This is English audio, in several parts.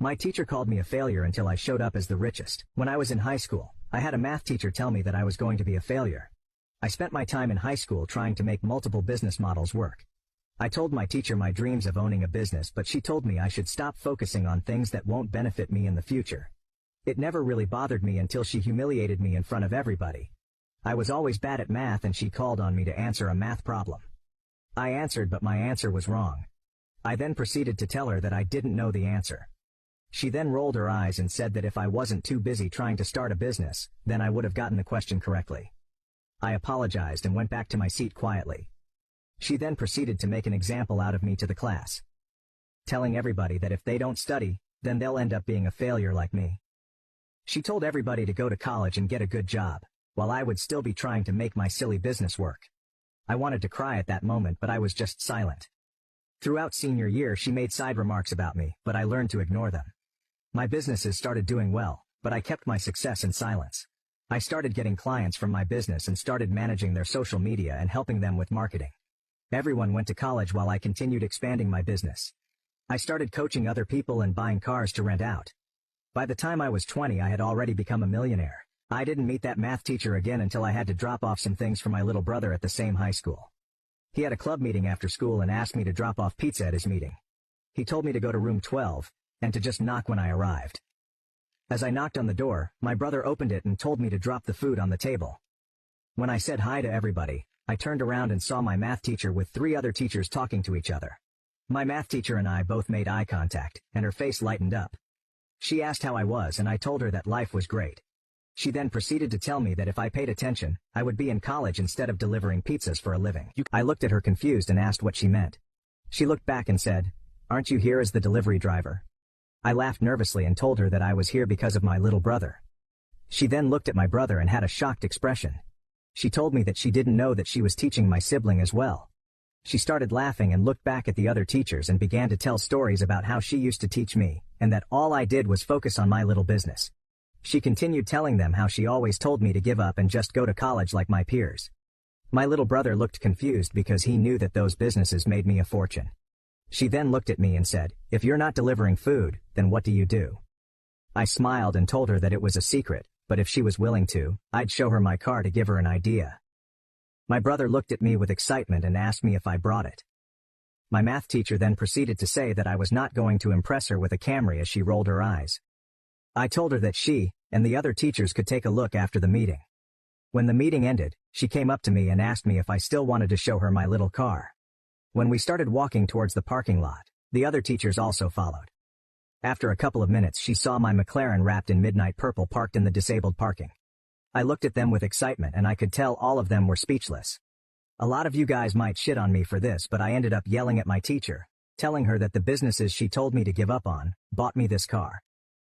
My teacher called me a failure until I showed up as the richest. When I was in high school, I had a math teacher tell me that I was going to be a failure. I spent my time in high school trying to make multiple business models work. I told my teacher my dreams of owning a business, but she told me I should stop focusing on things that won't benefit me in the future. It never really bothered me until she humiliated me in front of everybody. I was always bad at math and she called on me to answer a math problem. I answered, but my answer was wrong. I then proceeded to tell her that I didn't know the answer. She then rolled her eyes and said that if I wasn't too busy trying to start a business, then I would have gotten the question correctly. I apologized and went back to my seat quietly. She then proceeded to make an example out of me to the class, telling everybody that if they don't study, then they'll end up being a failure like me. She told everybody to go to college and get a good job, while I would still be trying to make my silly business work. I wanted to cry at that moment, but I was just silent. Throughout senior year, she made side remarks about me, but I learned to ignore them. My businesses started doing well, but I kept my success in silence. I started getting clients from my business and started managing their social media and helping them with marketing. Everyone went to college while I continued expanding my business. I started coaching other people and buying cars to rent out. By the time I was 20, I had already become a millionaire. I didn't meet that math teacher again until I had to drop off some things for my little brother at the same high school. He had a club meeting after school and asked me to drop off pizza at his meeting. He told me to go to room 12, and to just knock when I arrived. As I knocked on the door, my brother opened it and told me to drop the food on the table. When I said hi to everybody, I turned around and saw my math teacher with 3 other teachers talking to each other. My math teacher and I both made eye contact, and her face lightened up. She asked how I was, and I told her that life was great. She then proceeded to tell me that if I paid attention, I would be in college instead of delivering pizzas for a living. I looked at her confused and asked what she meant. She looked back and said, "Aren't you here as the delivery driver?" I laughed nervously and told her that I was here because of my little brother. She then looked at my brother and had a shocked expression. She told me that she didn't know that she was teaching my sibling as well. She started laughing and looked back at the other teachers and began to tell stories about how she used to teach me, and that all I did was focus on my little business. She continued telling them how she always told me to give up and just go to college like my peers. My little brother looked confused because he knew that those businesses made me a fortune. She then looked at me and said, "If you're not delivering food, then what do you do?" I smiled and told her that it was a secret, but if she was willing to, I'd show her my car to give her an idea. My brother looked at me with excitement and asked me if I brought it. My math teacher then proceeded to say that I was not going to impress her with a Camry as she rolled her eyes. I told her that she and the other teachers could take a look after the meeting. When the meeting ended, she came up to me and asked me if I still wanted to show her my little car. When we started walking towards the parking lot, the other teachers also followed. After a couple of minutes, she saw my McLaren wrapped in midnight purple parked in the disabled parking. I looked at them with excitement and I could tell all of them were speechless. A lot of you guys might shit on me for this, but I ended up yelling at my teacher, telling her that the businesses she told me to give up on bought me this car.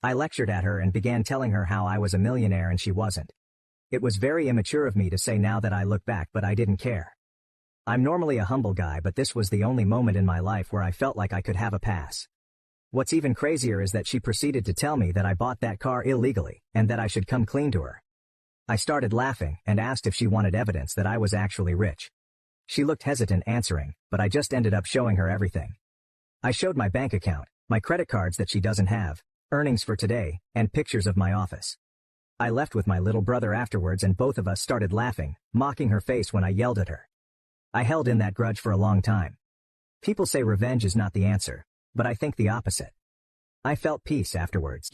I lectured at her and began telling her how I was a millionaire and she wasn't. It was very immature of me to say now that I look back, but I didn't care. I'm normally a humble guy, but this was the only moment in my life where I felt like I could have a pass. What's even crazier is that she proceeded to tell me that I bought that car illegally, and that I should come clean to her. I started laughing and asked if she wanted evidence that I was actually rich. She looked hesitant answering, but I just ended up showing her everything. I showed my bank account, my credit cards that she doesn't have, earnings for today, and pictures of my office. I left with my little brother afterwards and both of us started laughing, mocking her face when I yelled at her. I held in that grudge for a long time. People say revenge is not the answer, but I think the opposite. I felt peace afterwards.